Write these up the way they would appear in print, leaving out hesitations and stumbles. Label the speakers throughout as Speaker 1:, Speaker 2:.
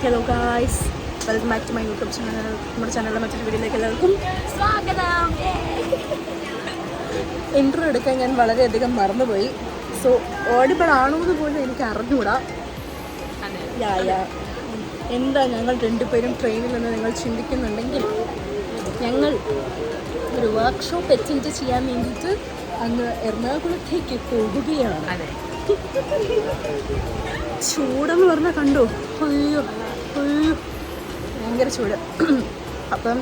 Speaker 1: Hello guys, welcome back to my YouTube channel. നമ്മുടെ ചാനലിലെ മറ്റൊരു വീഡിയോയിലേക്ക് എല്ലാവർക്കും സ്വാഗതം. ഇൻട്രോ എടുക്കാൻ ഞാൻ വളരെയധികം മറന്നുപോയി. സോ ഓഡിബിൾ ആണോ എന്ന് പോലും എനിക്ക് അറിഞ്ഞുകൂടാ. എന്താ ഞങ്ങൾ രണ്ടുപേരും ട്രെയിനിൽ നിന്ന് നിങ്ങൾ ചിന്തിക്കുന്നുണ്ടെങ്കിൽ, ഞങ്ങൾ ഒരു വർക്ക്ഷോപ്പ് അറ്റൻഡ് ചെയ്യാൻ വേണ്ടിയിട്ട് അങ്ങ് എറണാകുളത്തേക്ക് പോകുകയാണ്. ചൂടെന്ന് പറഞ്ഞാൽ കണ്ടോ, അയ്യോ അയ്യോ ഭയങ്കര ചൂട്. അപ്പം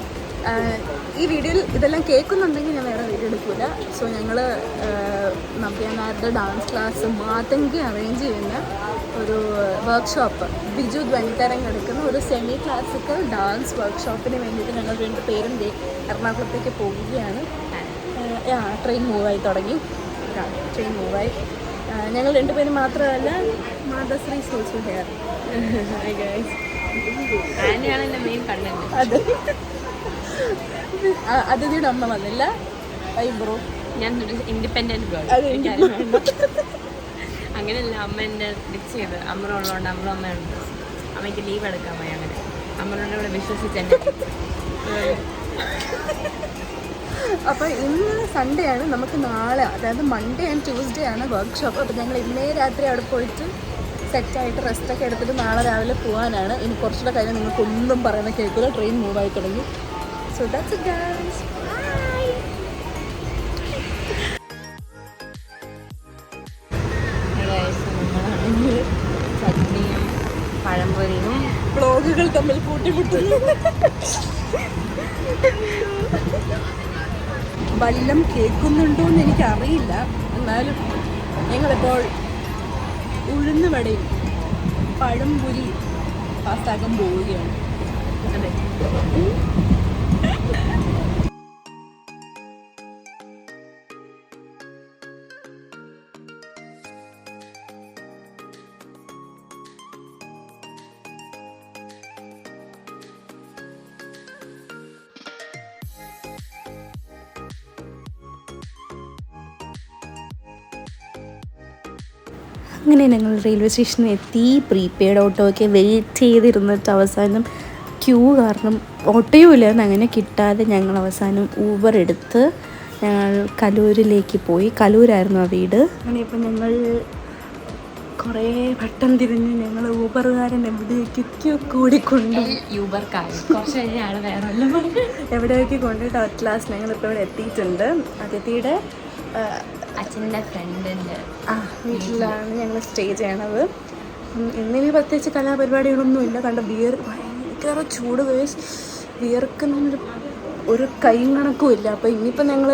Speaker 1: ഈ വീഡിയോയിൽ ഇതെല്ലാം കേൾക്കുന്നുണ്ടെങ്കിൽ ഞാൻ വേറെ വീഡിയോ എടുക്കില്ല. സോ ഞങ്ങൾ നവ്യാനാരുടെ ഡാൻസ് ക്ലാസ് മാതങ്കി അറേഞ്ച് ചെയ്യുന്ന ഒരു വർക്ക്ഷോപ്പ്, ബിജു ധ്വനിതരംഗ് എടുക്കുന്ന ഒരു സെമി ക്ലാസിക്കൽ ഡാൻസ് വർക്ക്ഷോപ്പിന് വേണ്ടിയിട്ട് ഞങ്ങൾ രണ്ട് പേരും എറണാകുളത്തേക്ക് പോവുകയാണ്. ട്രെയിൻ മൂവായി തുടങ്ങി. ട്രെയിൻ മൂവായി. ഞങ്ങൾ രണ്ടുപേരും മാത്രമല്ല, മാതശ്രീ സോൾസോ ഹെയർ. അതെ, അതിഥിയുടെ അമ്മ വന്നില്ല. ബ്രോ,
Speaker 2: ഞാൻ ഇൻഡിപെൻഡന്റ് ഗേൾ. അങ്ങനെയല്ല, അമ്മ എന്നെ ഡിച്ച് ചെയ്ത്. അമ്മ ഉള്ളതുകൊണ്ട് അമ്മയുണ്ട്. അമ്മയ്ക്ക് ലീവ് എടുക്കാൻ പോയി. അങ്ങനെ അമ്മനോട് ഇവിടെ വിശ്വസിച്ച് എന്നെ.
Speaker 1: അപ്പോൾ ഇന്ന് സൺഡേ ആണ്. നമുക്ക് നാളെ, അതായത് മൺഡേ ആൻഡ് ട്യൂസ്ഡേ ആണ് വർക്ക്ഷോപ്പ്. അപ്പോൾ ഞങ്ങൾ ഇന്നേ രാത്രി അവിടെ പോയിട്ട് സെറ്റായിട്ട് റെസ്റ്റൊക്കെ എടുത്തിട്ട് നാളെ രാവിലെ പോകാനാണ്. ഇനി കുറച്ചുകൂടെ കഴിഞ്ഞാൽ നിങ്ങൾക്കൊന്നും പറയുന്നത് കേൾക്കില്ല. ട്രെയിൻ മൂവായി തുടങ്ങി. So that's it guys.
Speaker 2: ചട്നിയും പഴംപൊരിയും
Speaker 1: ബ്ലോഗുകൾ തമ്മിൽ കൂട്ടിമുട്ടുന്നു. വല്ലം കേൾക്കുന്നുണ്ടോ എന്ന് എനിക്കറിയില്ല. എന്നാലും ഞങ്ങളിപ്പോൾ ഉഴുന്നുവടയും പഴംപൊരി പാസ്സാക്കാൻ പോവുകയാണ്.
Speaker 2: അതെ.
Speaker 1: അങ്ങനെ ഞങ്ങൾ റെയിൽവേ സ്റ്റേഷനിൽ എത്തി. പ്രീപെയ്ഡ് ഓട്ടോ ഒക്കെ വെയിറ്റ് ചെയ്തിരുന്നിട്ട് അവസാനം ക്യൂ കാരണം ഓട്ടോയും ഇല്ലായിരുന്നു. അങ്ങനെ കിട്ടാതെ ഞങ്ങൾ അവസാനം ഊബർ എടുത്ത് ഞങ്ങൾ കലൂരിലേക്ക് പോയി. കലൂരായിരുന്നു ആ വീട്. അങ്ങനെ ഇപ്പം ഞങ്ങൾ കുറേ വട്ടം തിരിഞ്ഞ് ഞങ്ങൾ ഊബറുകാരൻ എവിടേക്കൊക്കെ കൂടിക്കൊണ്ട് എവിടെയൊക്കെ കൊണ്ടിട്ട് അറ്റ് ലാസ്റ്റ് ഞങ്ങളിപ്പോൾ ഇവിടെ എത്തിയിട്ടുണ്ട്. അതിഥിയുടെ
Speaker 2: അച്ഛൻ്റെ ഫ്രണ്ടിൻ്റെ
Speaker 1: വീട്ടിലാണ് ഞങ്ങൾ സ്റ്റേ ചെയ്യണത്. ഇന്നിനി പ്രത്യേകിച്ച് കലാപരിപാടികളൊന്നുമില്ല. കണ്ട ഭയങ്കര ചൂട്, വിയർക്കുന്നതിനൊരു ഒരു കൈയും കണക്കും ഇല്ല. അപ്പോൾ ഇനിയിപ്പോൾ ഞങ്ങൾ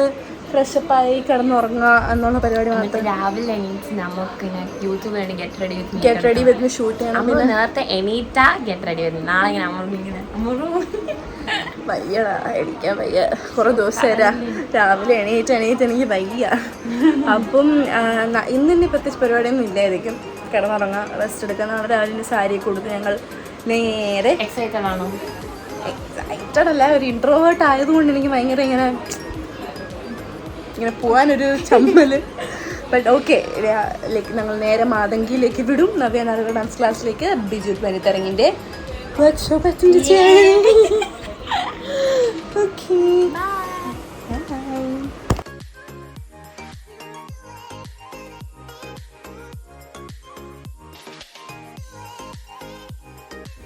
Speaker 1: ഫ്രഷപ്പായി കിടന്നുറങ്ങുക എന്നുള്ള പരിപാടി മാത്രം.
Speaker 2: രാവിലെ എണീറ്റ് നമുക്ക് യൂട്യൂബ് വേണ്ടി
Speaker 1: ഗെറ്റ് റെഡി വരുന്ന ഷൂട്ട് ചെയ്യണം.
Speaker 2: പിന്നെ നേരത്തെ എണീറ്റാ ഗെറ്റ് റെഡി വരുന്നു. നാളെ നമ്മളിങ്ങനെ
Speaker 1: വയ്യടാ, എണീക്കാൻ വയ്യ. കുറേ ദിവസം രാവിലെ എണീറ്റ് എനിക്ക് വയ്യ. അപ്പം ഇന്നിനി പ്രത്യേകിച്ച് പരിപാടിയൊന്നും ഇല്ലായിരിക്കും. കിടന്നുറങ്ങാം, റെസ്റ്റ് എടുക്കുക. നാളെ രാവിലെ സാരി കൊടുത്ത് ഞങ്ങൾ നേരെ
Speaker 2: എക്സൈറ്റഡ് ആണോ?
Speaker 1: എക്സൈറ്റഡ് അല്ല, ഒരു ഇൻട്രോവേർട്ട് ആയതുകൊണ്ട് എനിക്ക് ഭയങ്കര ഇങ്ങനെ പോകാനൊരു ചമ്മല്. ബട്ട് ഓക്കെ, ഞങ്ങൾ നേരെ മാതങ്കിയിലേക്ക് വിടും. നവ്യാനാരുടെ ഡാൻസ് ക്ലാസ്സിലേക്ക് ബിജു ധ്വനിതരംഗിൻ്റെ വർക്ക്ഷോപ്പ് അറ്റൻഡ് ചെയ്യാൻ. Okay,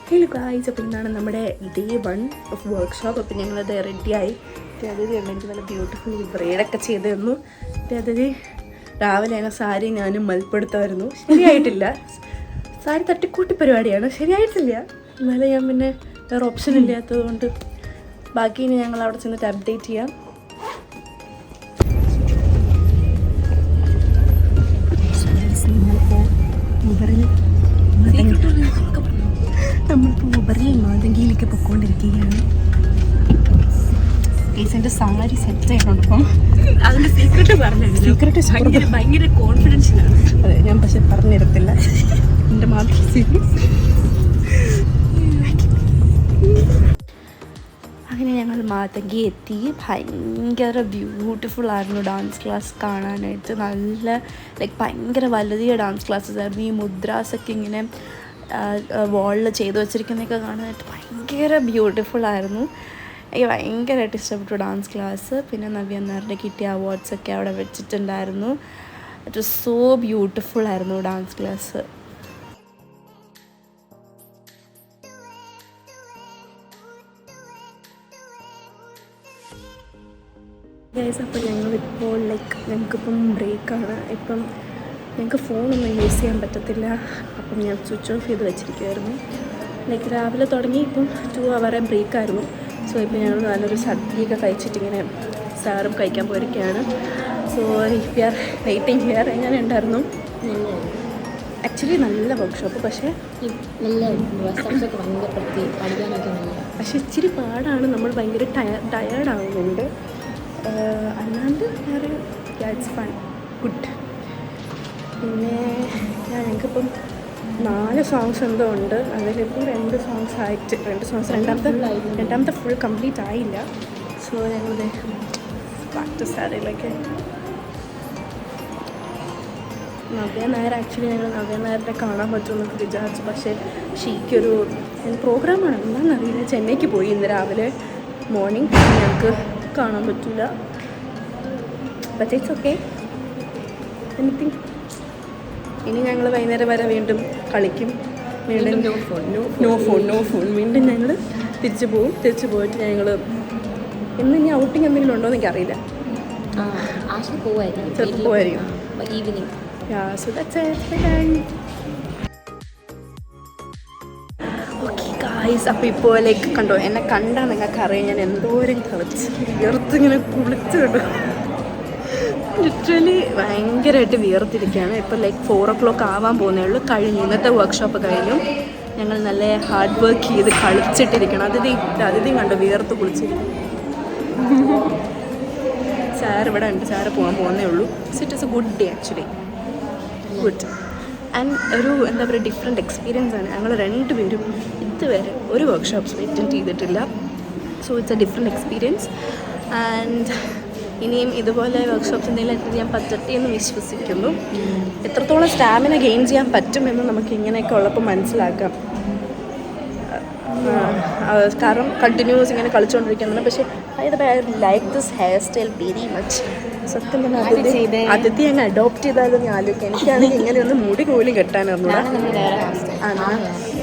Speaker 1: hello guys. അപ്പോൾ ഇന്നാണ് നമ്മുടെ ഡേ 1 ഓഫ് വർക്ക്ഷോപ്പ്. അപ്പോൾ ഞങ്ങളത് റെഡിയായി. അതിഥി എനിക്ക് നല്ല ബ്യൂട്ടിഫുൾ ബ്രൈഡൊക്കെ ചെയ്ത് തന്നു. അതിഥി രാവിലെ ഞങ്ങൾ സാരി ഞാനും മൽപ്പെടുത്തായിരുന്നു. ശരിയായിട്ടില്ല. സാരി തട്ടിക്കൂട്ടി പരിപാടിയാണ്, ശരിയായിട്ടില്ല. എന്നാലും ഞാൻ പിന്നെ വേറെ ഓപ്ഷൻ ഇല്ലാത്തത് കൊണ്ട് ബാക്കി ഇനി ഞങ്ങൾ അവിടെ ചെന്നിട്ട് അപ്ഡേറ്റ് ചെയ്യാം. നമ്മളിപ്പോൾ ഊബറിൽ മാതങ്കിയിലേക്ക് പൊയ്ക്കൊണ്ടിരിക്കുകയാണ്. കേസിൻ്റെ സാരി സെറ്റ് ചെയ്യണം. അപ്പം
Speaker 2: അതിൻ്റെ സീക്രട്ട് ഭയങ്കര കോൺഫിഡൻഷ്യലാണ്.
Speaker 1: അതെ, ഞാൻ പക്ഷെ പറഞ്ഞിരത്തില്ല. എൻ്റെ മാത്രം അങ്ങനെ ഞങ്ങൾ മാതങ്കി എത്തി. ഭയങ്കര ബ്യൂട്ടിഫുൾ ആയിരുന്നു ഡാൻസ് ക്ലാസ് കാണാനായിട്ട്. നല്ല ഭയങ്കര വലിയ ഡാൻസ് ക്ലാസ്സസ് ആയിരുന്നു. ഈ മുദ്രാസൊക്കെ ഇങ്ങനെ വാളിൽ ചെയ്തു വെച്ചിരിക്കുന്നതൊക്കെ കാണാനായിട്ട് ഭയങ്കര ബ്യൂട്ടിഫുള്ളായിരുന്നു. എനിക്ക് ഭയങ്കരമായിട്ട് ഇഷ്ടപ്പെട്ടു ഡാൻസ് ക്ലാസ്. പിന്നെ നവ്യ നായരുടെ കിട്ടിയ അവാർഡ്സൊക്കെ അവിടെ വെച്ചിട്ടുണ്ടായിരുന്നു. ഇറ്റ് വാസ് സോ ബ്യൂട്ടിഫുൾ ആയിരുന്നു ഡാൻസ് ക്ലാസ്. ഗൈസ്, അപ്പോൾ ഞങ്ങളിപ്പോൾ ഞങ്ങൾക്കിപ്പം ബ്രേക്കാണ്. ഇപ്പം ഞങ്ങൾക്ക് ഫോണൊന്നും യൂസ് ചെയ്യാൻ പറ്റത്തില്ല. അപ്പം ഞാൻ സ്വിച്ച് ഓഫ് ചെയ്ത് വെച്ചിരിക്കുമായിരുന്നു. രാവിലെ തുടങ്ങി ഇപ്പം 2 hour ബ്രേക്കായിരുന്നു. സോ ഇപ്പോൾ ഞങ്ങൾ നല്ലൊരു സദ്യയൊക്കെ കഴിച്ചിട്ടിങ്ങനെ സാറും കഴിക്കാൻ പോയിരിക്കുകയാണ്. So we are waiting here. എങ്ങനെ ഉണ്ടായിരുന്നു? ആക്ച്വലി നല്ല വർക്ക്ഷോപ്പ്, പക്ഷേ ഇച്ചിരി പാടാണ്. നമ്മൾ ഭയങ്കര ടയേർഡാവുന്നുണ്ട്. അല്ലാണ്ട് വേറെ ഇറ്റ്സ് ഫൺ, ഗുഡ്. പിന്നെ ഞങ്ങൾക്കിപ്പം 4 സോങ്സ് എന്തോ ഉണ്ട്. അതിലിപ്പോൾ 2 സോങ്സ് ആയിട്ട് 2 സോങ്സ് രണ്ടാമത്തെ ഫുൾ കംപ്ലീറ്റ് ആയില്ല. സോ ഞങ്ങൾ പ്രാക്ടീസ് ആരയിലൊക്കെ നവ്യ നായർ ആക്ച്വലി ഞങ്ങൾ നവ്യ നായരുടെ കാണാൻ പറ്റുമെന്നൊക്കെ വിചാരിച്ചു. പക്ഷേ ഷീക്കൊരു പ്രോഗ്രാമാണ്, എന്താണെന്നറിയില്ല. ചെന്നൈക്ക് പോയി ഇന്ന് രാവിലെ മോർണിംഗ്. ഞങ്ങൾക്ക് കാണാൻ പറ്റില്ല. But it's okay. എനിത്തിങ് ഇനി ഞങ്ങൾ വൈകുന്നേരം വരെ വീണ്ടും കളിക്കും. വീണ്ടും നോ ഫോൺ വീണ്ടും ഞങ്ങൾ തിരിച്ചു പോവും. തിരിച്ചു പോയിട്ട് ഞങ്ങൾ ഇനി ഔട്ടിങ് എന്തെങ്കിലും ഉണ്ടോ എന്ന് എനിക്കറിയില്ല. ചിലപ്പോൾ പോവായിരിക്കും evening. So that's it. Bye. Okay guys, അപ്പോൾ ഇപ്പോൾ കണ്ടോ, എന്നെ കണ്ടാൽ നിങ്ങൾക്ക് അറിയാം ഞാൻ എന്തോരം കളിച്ച് വിയർത്തിങ്ങനെ കുളിച്ച് കണ്ടു. ലിറ്ററലി ഭയങ്കരമായിട്ട് വിയർത്തിരിക്കുകയാണ്. ഇപ്പോൾ 4 o'clock ആവാൻ പോകുന്നേ ഉള്ളൂ. കഴിഞ്ഞു, ഇന്നത്തെ വർക്ക്ഷോപ്പ് കഴിഞ്ഞു. ഞങ്ങൾ നല്ല ഹാർഡ് വർക്ക് ചെയ്ത് കളിച്ചിട്ടിരിക്കണം. അതിഥിയും കണ്ടോ വിയർത്ത് കുളിച്ചിരിക്കും. സാർ ഇവിടെ ഉണ്ട്. സാറ് പോകാൻ പോകുന്നേ ഉള്ളൂ. So it is A good day actually, good. And ഒരു എന്താ പറയുക ഡിഫറെൻറ്റ് എക്സ്പീരിയൻസ് ആണ്. ഞങ്ങൾ 2 പേരും ഇതുവരെ ഒരു വർക്ക്ഷോപ്സ് അറ്റൻഡ് ചെയ്തിട്ടില്ല. So it's A different experience. And ഇനിയും ഇതുപോലെ വർക്ക്ഷോപ്സ് എന്തെങ്കിലും അറ്റൻഡ് ചെയ്യാൻ പറ്റട്ടെ എന്ന് വിശ്വസിക്കുന്നു. എത്രത്തോളം സ്റ്റാമിന ഗെയിൻ ചെയ്യാൻ പറ്റുമെന്ന് നമുക്ക് ഇങ്ങനെയൊക്കെ ഉള്ളപ്പോൾ മനസ്സിലാക്കാം. കാരണം കണ്ടിന്യൂസ് ഇങ്ങനെ കളിച്ചുകൊണ്ടിരിക്കുന്നുണ്ട്. പക്ഷേ I like this hair style very much. സത്യം പറഞ്ഞാൽ അതിഥി അങ്ങ് അഡോപ്റ്റ് ചെയ്താലും ഞാൻ ആലോചിക്കാം. എനിക്കാണെങ്കിൽ ഇങ്ങനെ ഒന്ന് മുടി പോലും കെട്ടാനറിഞ്ഞൂടാ.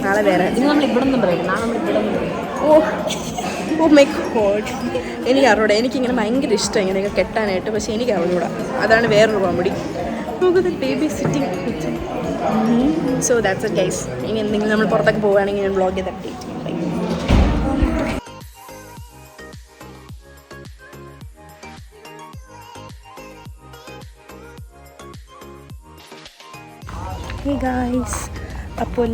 Speaker 1: നാളെ വേറെ ഓ മൈ ഗോഡ്. എനിക്ക് അറിഞ്ഞൂടാ. എനിക്കിങ്ങനെ ഭയങ്കര ഇഷ്ടം ഇങ്ങനെയൊക്കെ കെട്ടാനായിട്ട്. പക്ഷേ എനിക്ക് അറിഞ്ഞൂടാ. അതാണ് വേറൊരു comedy. Baby sitting. So that's it guys. ഇനി എന്തെങ്കിലും നമ്മൾ പുറത്തൊക്കെ പോവുകയാണെങ്കിൽ ഞാൻ വ്ളോഗ് ചെയ്ത് അപ്ഡേറ്റ് ചെയ്യും. ഹേ ഗായ്സ്, അപ്പോൾ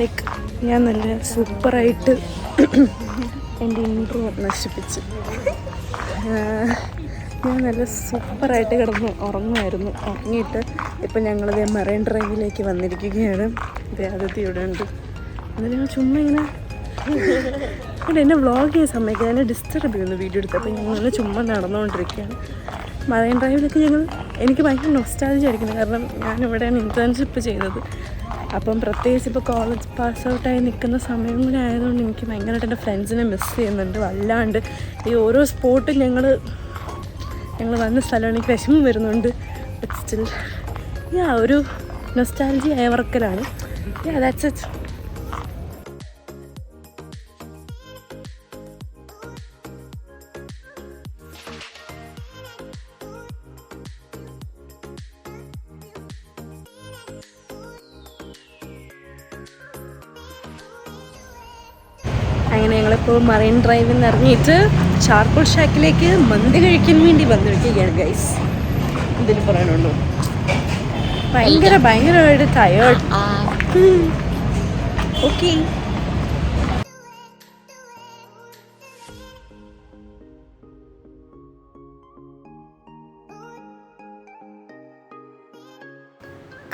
Speaker 1: ഞാൻ നല്ല സൂപ്പറായിട്ട് എൻ്റെ ഇൻട്രോ നശിപ്പിച്ചു. ഞാൻ നല്ല സൂപ്പറായിട്ട് കിടന്ന് ഉറങ്ങുമായിരുന്നു. ഉറങ്ങിയിട്ട് ഇപ്പം ഞങ്ങളിത് മറൈൻ ഡ്രൈവിലേക്ക് വന്നിരിക്കുകയാണ്. അതിഥി ഇവിടെ ഉണ്ട്. എന്നിട്ട് ഞങ്ങൾ ചുമ്മാ ഇങ്ങനെ എന്നെ വ്ളോഗ് ചെയ്യാൻ സമ്മതിക്കുക, എന്നെ ഡിസ്റ്റർബ് ചെയ്യുന്നു വീഡിയോ എടുത്ത്. അപ്പോൾ ഞങ്ങൾ ചുമ്മാ നടന്നുകൊണ്ടിരിക്കുകയാണ് മറൈൻ ഡ്രൈവിലൊക്കെ. എനിക്ക് ഭയങ്കര നൊസ്റ്റാൾജി ആയിരിക്കുന്നു. കാരണം ഞാനിവിടെയാണ് ഇൻറ്റേൺഷിപ്പ് ചെയ്തത്. അപ്പം പ്രത്യേകിച്ച് ഇപ്പോൾ കോളേജ് പാസ് ഔട്ടായി നിൽക്കുന്ന സമയം കൂടെ ആയതുകൊണ്ട് എനിക്ക് ഭയങ്കരമായിട്ട് എൻ്റെ ഫ്രണ്ട്സിനെ മിസ് ചെയ്യുന്നുണ്ട് വല്ലാണ്ട്. ഈ ഓരോ സ്പോട്ടും ഞങ്ങൾ വന്ന സ്ഥലമാണ്. എനിക്ക് വിഷമം വരുന്നുണ്ട്. ബട്ട് സ്റ്റിൽ ഒരു നൊസ്റ്റാൾജി അയവർക്കലാണ്. That's it. അങ്ങനെ ഞങ്ങളിപ്പോൾ മറൈൻ ഡ്രൈവിൽ നിന്ന് ഇറങ്ങിയിട്ട് ചാർക്കോൾ ഷാക്കിലേക്ക് മന്തി കഴിക്കാൻ വേണ്ടി വന്നിരിക്കുകയാണ് ഗൈസ്. എന്തെങ്കിലും പറയാനുണ്ടോ? ഭയങ്കരമായിട്ട് ടയേർഡ്. ഓക്കെ.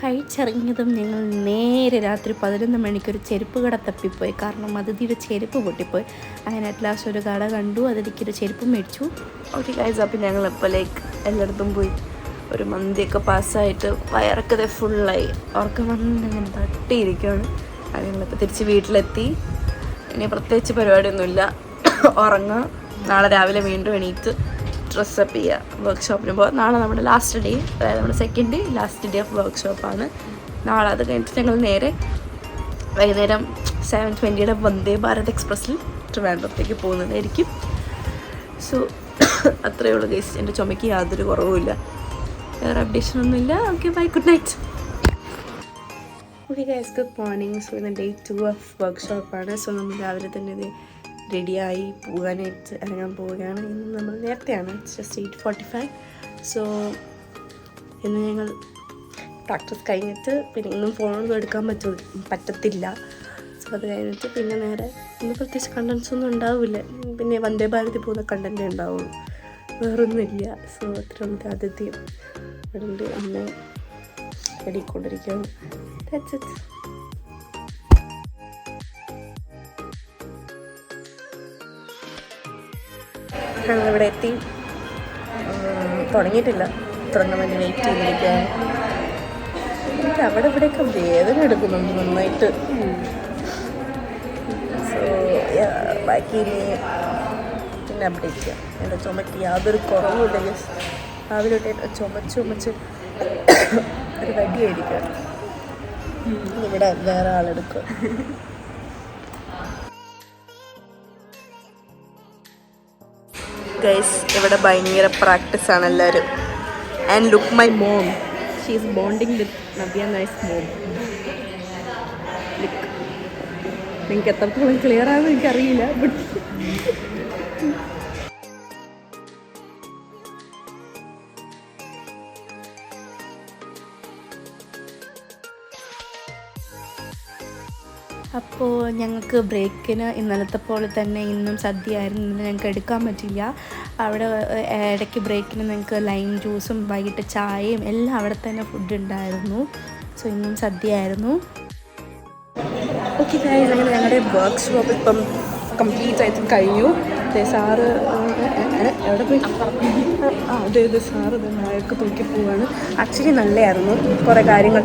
Speaker 1: കഴിച്ചിറങ്ങിയതും ഞങ്ങൾ നേരെ രാത്രി 11 മണിക്കൊരു ചെരുപ്പ് കട തപ്പിപ്പോയി. കാരണം അതിഥിയുടെ ചെരുപ്പ് പൊട്ടിപ്പോയി. അങ്ങനെ അറ്റ് ലാസ്റ്റ് ഒരു കട കണ്ടു. അതിലേക്കൊരു ചെരുപ്പ് മേടിച്ചു. ഓക്കെ ഗൈസ്, അപ്പോൾ ഞങ്ങളിപ്പോൾ എല്ലായിടത്തും പോയി ഒരു മന്തിയൊക്കെ പാസ്സായിട്ട് വയറൊക്കെ ഫുള്ളായി. ഉറക്കം വന്ന് അങ്ങനെ തട്ടിയിരിക്കുകയാണ്. കാര്യങ്ങളിപ്പോൾ തിരിച്ച് വീട്ടിലെത്തി. ഇനി പ്രത്യേകിച്ച് പരിപാടിയൊന്നുമില്ല. ഉറങ്ങുക, നാളെ രാവിലെ വീണ്ടും എണീറ്റ് ഡ്രസ്സപ്പ് ചെയ്യുക, വർക്ക്ഷോപ്പിന് പോകാം. നാളെ നമ്മുടെ ലാസ്റ്റ് ഡേ, അതായത് നമ്മുടെ second day, last day of വർക്ക്ഷോപ്പാണ് നാളെ. അത് കഴിഞ്ഞിട്ട് ഞങ്ങൾ നേരെ വൈകുന്നേരം 7:20 വന്ദേ ഭാരത് എക്സ്പ്രസ്സിൽ ട്രിവാൻഡ്രത്തേക്ക് പോകുന്നതായിരിക്കും. സോ അത്രയേ ഉള്ളൂ ഗൈസ്. എൻ്റെ ചുമയ്ക്ക് യാതൊരു കുറവുമില്ല, വേറെ അപ്ഡേഷൻ ഒന്നുമില്ല. Okay, bye, good night. Okay guys, good morning. So ഇന്ന് ഡേ 2 ഓഫ് വർക്ക്ഷോപ്പാണ്. സോ നമ്മൾ രാവിലെ തന്നെ ഇത് റെഡിയായി പോകാനായിട്ട് ഇറങ്ങാൻ പോവുകയാണ്. ഇന്ന് നമ്മൾ നേരത്തെയാണ്, ജസ്റ്റ് 8:45. സോ ഇന്ന് ഞങ്ങൾ പ്രാക്ടീസ് കഴിഞ്ഞിട്ട് പിന്നെ ഇന്നും ഫോണൊന്നും എടുക്കാൻ പറ്റത്തില്ല. സോ അത് കഴിഞ്ഞിട്ട് പിന്നെ നേരെ ഇന്ന് പ്രത്യേകിച്ച് കണ്ടൻസ് ഒന്നും ഉണ്ടാവില്ല. പിന്നെ വന്ദേ ഭാരതിൽ പോകുന്ന കണ്ടൻറ്റേ ഉണ്ടാവുള്ളൂ, വേറൊന്നുമില്ല. സോ അത്ര ആദ്യത്തെയും ഇവിടെ അമ്മ എടിക്കൊണ്ടിരിക്കുകയാണ്. That's it. ഞങ്ങളിവിടെ എത്തി, തുടങ്ങിയിട്ടില്ല, തുടങ്ങാൻ വേണ്ടി വെയിറ്റ് ചെയ്തിരിക്കുകയാണ്. എനിക്ക് അവിടെ ഇവിടെയൊക്കെ വേദന എടുക്കുന്നുണ്ട് നന്നായിട്ട്. സോ ബാക്കി പിന്നെ അപ്ഡേറ്റ് ചെയ്യാം. എൻ്റെ ചുമയ്ക്ക് യാതൊരു കുറവുമില്ല ഗസ്. രാവിലെ തൊട്ട് ചുമച്ച് ഒരു വടിയായിരിക്കും. ഇവിടെ വേറെ ആളെടുക്കുക. ഗൈസ്, ഇവിടെ ഭയങ്കര പ്രാക്ടീസാണ് എല്ലാവരും. And look my mom, she is bonding with Navya nice mom. നിങ്ങൾക്ക് എത്രത്തോളം ക്ലിയർ ആണെന്ന് എനിക്കറിയില്ല, ബട്ട് അപ്പോൾ ഞങ്ങൾക്ക് ബ്രേക്കിന് ഇന്നലത്തെ പോലെ തന്നെ ഇന്നും സദ്യ ആയിരുന്നു. ഇന്ന് ഞങ്ങൾക്ക് എടുക്കാൻ പറ്റില്ല. അവിടെ ഇടയ്ക്ക് ബ്രേക്കിന് ഞങ്ങൾക്ക് ലൈം ജ്യൂസും വൈകിട്ട് ചായയും എല്ലാം അവിടെ തന്നെ ഫുഡ് ഉണ്ടായിരുന്നു. സോ ഇന്നും സദ്യ ആയിരുന്നു. ഓക്കെ ഗൈസ്, അങ്ങനെ ഞങ്ങളുടെ വർക്ക്ഷോപ്പ് ഇപ്പം കംപ്ലീറ്റ് ആയിട്ട് കഴിഞ്ഞു. സാറ് എവിടെ പോയി? അതെ സാറ് മഴയൊക്കെ തൂക്കി പോവാണ്. ആക്ച്വലി നല്ലതായിരുന്നു കുറേ കാര്യങ്ങൾ.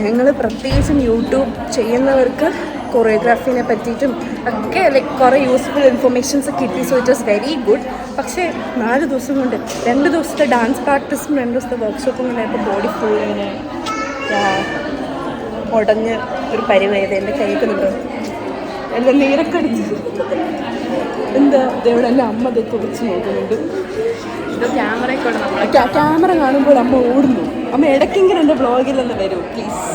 Speaker 1: ഞങ്ങൾ പ്രത്യേകിച്ചും യൂട്യൂബ് ചെയ്യുന്നവർക്ക് കൊറിയോഗ്രാഫീനെ പറ്റിയിട്ടും ഒക്കെ ലൈക്ക് കുറേ യൂസ്ഫുൾ ഇൻഫർമേഷൻസ് കിട്ടി. So it was very good. പക്ഷേ 4 ദിവസം കൊണ്ട് 2 ദിവസത്തെ ഡാൻസ് പ്രാക്ടീസും 2 ദിവസത്തെ വർക്ക്ഷോപ്പും കൊണ്ടായപ്പോൾ ബോഡി ഫുൾ ഇങ്ങനെ ഉടഞ്ഞ് ഒരു പരിവേദ. എൻ്റെ കഴിക്കുന്നുണ്ടോ? എൻ്റെ നീരൊക്കെ അടിച്ച് എന്താ ഇവിടെ എൻ്റെ അമ്മ അത് തുറച്ച് നോക്കുന്നുണ്ട്. ക്യാമറ കാണുമ്പോൾ അമ്മ ഓടുന്നു. അമ്മ ഇടയ്ക്കെങ്കിലും എൻ്റെ വ്ളോഗിലൊന്ന് വരൂ പ്ലീസ്.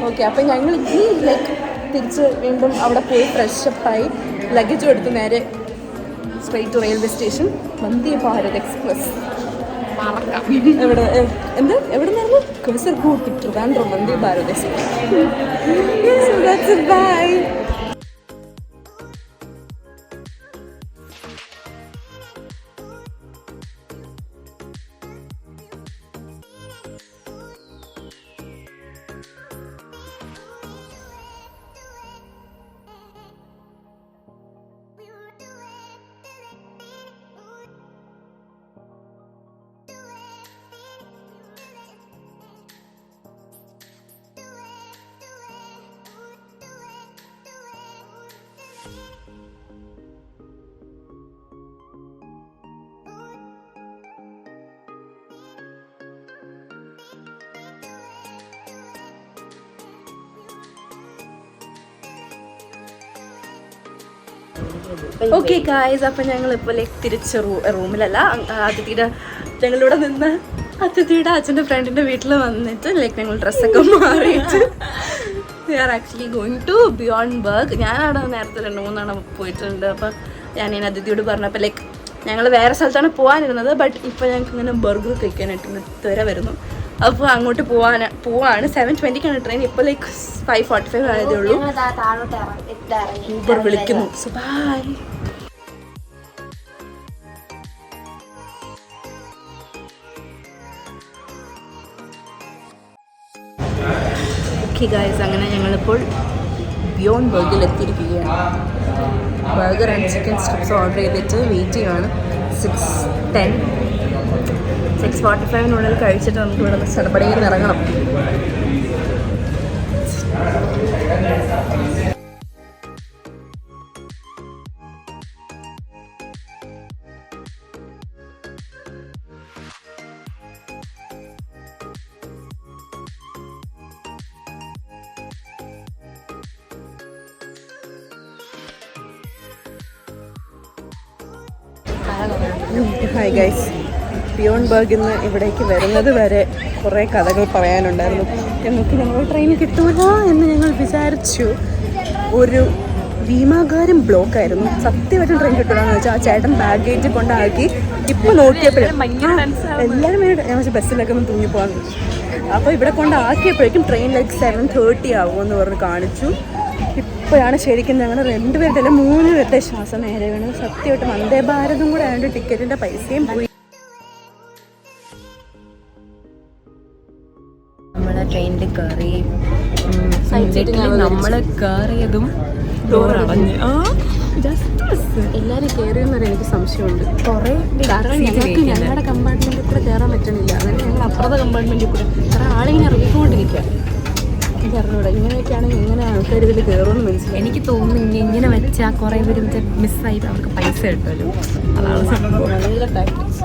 Speaker 1: ഓക്കെ, അപ്പം ഞങ്ങൾ ഈ ലൈക്ക് തിരിച്ച് വീണ്ടും അവിടെ പോയി ഫ്രഷപ്പായി ലഗേജും എടുത്ത് നേരെ straight railway station Vande Bharat express. എവിടെ നിന്നായിരുന്നു? Kasaragod to Trivandrum Vande Bharat express. So that's it, bye. Okay guys, അപ്പം ഞങ്ങളിപ്പോൾ ലൈക്ക് തിരിച്ച് റൂമിലല്ല, അതിഥിയുടെ ഞങ്ങളിവിടെ നിന്ന് അതിഥിയുടെ അച്ഛൻ്റെ ഫ്രണ്ടിൻ്റെ വീട്ടിൽ വന്നിട്ട് ലൈക്ക് ഞങ്ങൾ ഡ്രസ്സൊക്കെ മാറിയിട്ട് we are actually going to beyond burg. ഞാൻ അവിടെ നേരത്തെ 2-3 തവണ പോയിട്ടുണ്ട്. അപ്പം ഞാൻ അതിഥിയോട് പറഞ്ഞപ്പോൾ ലൈക്ക് ഞങ്ങൾ വേറെ സ്ഥലത്താണ് പോകാനിരുന്നത്, ബട്ട് ഇപ്പോൾ ഞങ്ങൾക്ക് ഇങ്ങനെ ബർഗർ കഴിക്കാനായിട്ട് ഇതുവരെ വരുന്നു. അപ്പോൾ അങ്ങോട്ട് പോവാണ്. 7:20 ട്രെയിൻ. ഇപ്പോൾ ലൈക്ക് 5:45 ആയതേ ഉള്ളൂ. ഊബർ വിളിക്കുന്നു. So by. ഓക്കെ ഗൈസ്, അങ്ങനെ ഞങ്ങളിപ്പോൾ ബിയോണ്ട് ബർഗിൽ എത്തിയിരിക്കുകയാണ്. Burger and chicken strips order ചെയ്തിട്ട് വെയിറ്റ് ചെയ്യുകയാണ്. 6:45 കഴിച്ചിട്ട് നമുക്ക് ഇവിടെ ചടപടയിൽ നിന്ന് ഇറങ്ങണം. ഹായ് ഗൈസ്, ബിയോണ്ട് ബർഗിൽ നിന്ന് ഇവിടേക്ക് വരുന്നത് വരെ കുറേ കഥകൾ പറയാനുണ്ടായിരുന്നു. നമുക്ക് ഞങ്ങൾ ട്രെയിൻ കിട്ടൂല എന്ന് ഞങ്ങൾ വിചാരിച്ചു. ഒരു ഭീമാകാരം ബ്ലോക്കായിരുന്നു. സത്യമായിട്ടും ട്രെയിൻ കിട്ടൂലെന്ന് വെച്ചാൽ ആ ചേട്ടൻ ബാഗേജ് കൊണ്ടാക്കി. ഇപ്പോൾ നോക്കിയപ്പോഴും എല്ലാവരും ഞാൻ ബസ്സിലൊക്കെ ഒന്ന് തൂങ്ങിപ്പോകാൻ വെച്ചു. അപ്പോൾ ഇവിടെ കൊണ്ടാക്കിയപ്പോഴേക്കും ട്രെയിൻ ലൈക്ക് 7:30 ആവുമെന്ന് പറഞ്ഞ് കാണിച്ചു. ഇപ്പോഴാണ് ശരിക്കും ഞങ്ങളുടെ 2 പേരുടെ അല്ല 3 പേരുടെ ശ്വാസം നേരെ വീണത്. സത്യമായിട്ട് വന്ദേ ഭാരതും കൂടെ ആയതുകൊണ്ട് ടിക്കറ്റിൻ്റെ പൈസയും പോയി.
Speaker 2: നമ്മളെ ട്രെയിനിൽ കയറി നമ്മൾ കയറിയതും
Speaker 1: എല്ലാവരും കയറിയെന്നൊരു എനിക്ക് സംശയമുണ്ട്. കാരണം ഞങ്ങൾക്ക് ഞങ്ങളുടെ കമ്പാർട്ട്മെൻറ്റിൽ കൂടെ കയറാൻ പറ്റുന്നില്ല. അങ്ങനെ ഞങ്ങൾ അപ്പുറത്തെ കമ്പാർട്ട്മെൻറ്റിൽ കൂടെ കുറേ ആളിങ്ങനെ ഇറങ്ങിക്കൊണ്ടിരിക്കുക. പറഞ്ഞൂടെ ഇങ്ങനെയൊക്കെയാണെങ്കിൽ എങ്ങനെ ആൾക്കാർ ഇതിൽ കയറുമെന്ന് മനസ്സിലായി.
Speaker 2: എനിക്ക് തോന്നുന്നു ഇങ്ങനെ വെച്ചാൽ കുറേ പേര് മിസ്സായി അവർക്ക് പൈസ കിട്ടുമല്ലോ. അതാണ് സംഭവം.
Speaker 1: നല്ല ടാക്ടിക്സ്.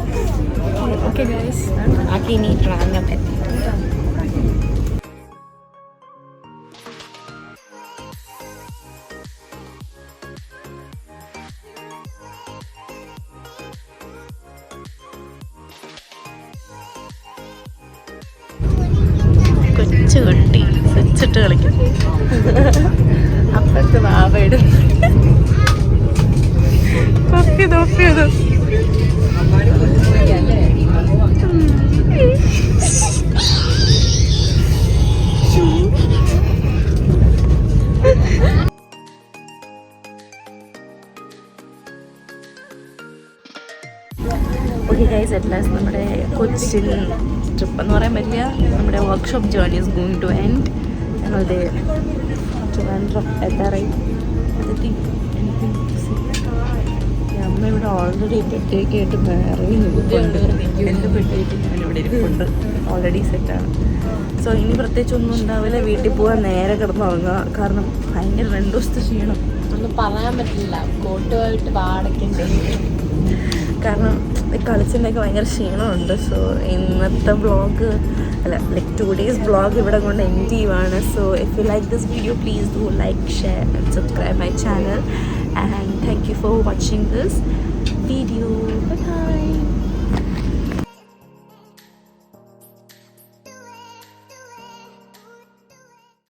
Speaker 2: ഓക്കെ ഗൈസ്, ആക്കി ഇനി ട്രാവലം എത്തി.
Speaker 1: കൊച്ചു കുട്ടി സ്വിച്ചിട്ട് കളിക്കും. അപ്പുറത്ത് വാവയിടും. തൊപ്പിയത്
Speaker 2: ഓക്കെ ഗൈസ്, അറ്റ് ലാസ്റ്റ് നമ്മുടെ കൊച്ചിൻ ട്രിപ്പ് എന്ന് പറയാൻ പറ്റില്ല, നമ്മുടെ workshop journey is going to end. ഞങ്ങളുടെ ട്രിവാൻഡ്രം എത്താറായി. അമ്മ ഇവിടെ ഓൾറെഡി പെട്ടിയൊക്കെയായിട്ട് ഇറങ്ങി നിൽക്കുന്നുണ്ട്. എൻ്റെ പെട്ടിയൊക്കെ ഞാനിവിടെ ഇരിപ്പുണ്ട്, ഓൾറെഡി സെറ്റാണ്. സോ ഇനി പ്രത്യേകിച്ച് ഒന്നും ഉണ്ടാവില്ല. വീട്ടിൽ പോകാൻ നേരെ കിടന്നുറങ്ങുക. കാരണം ഭയങ്കര 2 ദിവസത്തെ ക്ഷീണം ഒന്നും പറയാൻ പറ്റില്ല. കോട്ടുമായിട്ട് പാടക്കണ്ടേ, കാരണം കളിച്ചിൻ്റെയൊക്കെ ഭയങ്കര ക്ഷീണമുണ്ട്. സോ ഇന്നത്തെ വ്ളോഗ് അല്ല ലൈക്ക് 2 days വ്ളോഗ് ഇവിടെ കൊണ്ട് എൻഡ് ചെയ്യുവാണ്. So if you like this video please do like, share and subscribe my channel. And thank you for watching this video. Bye bye.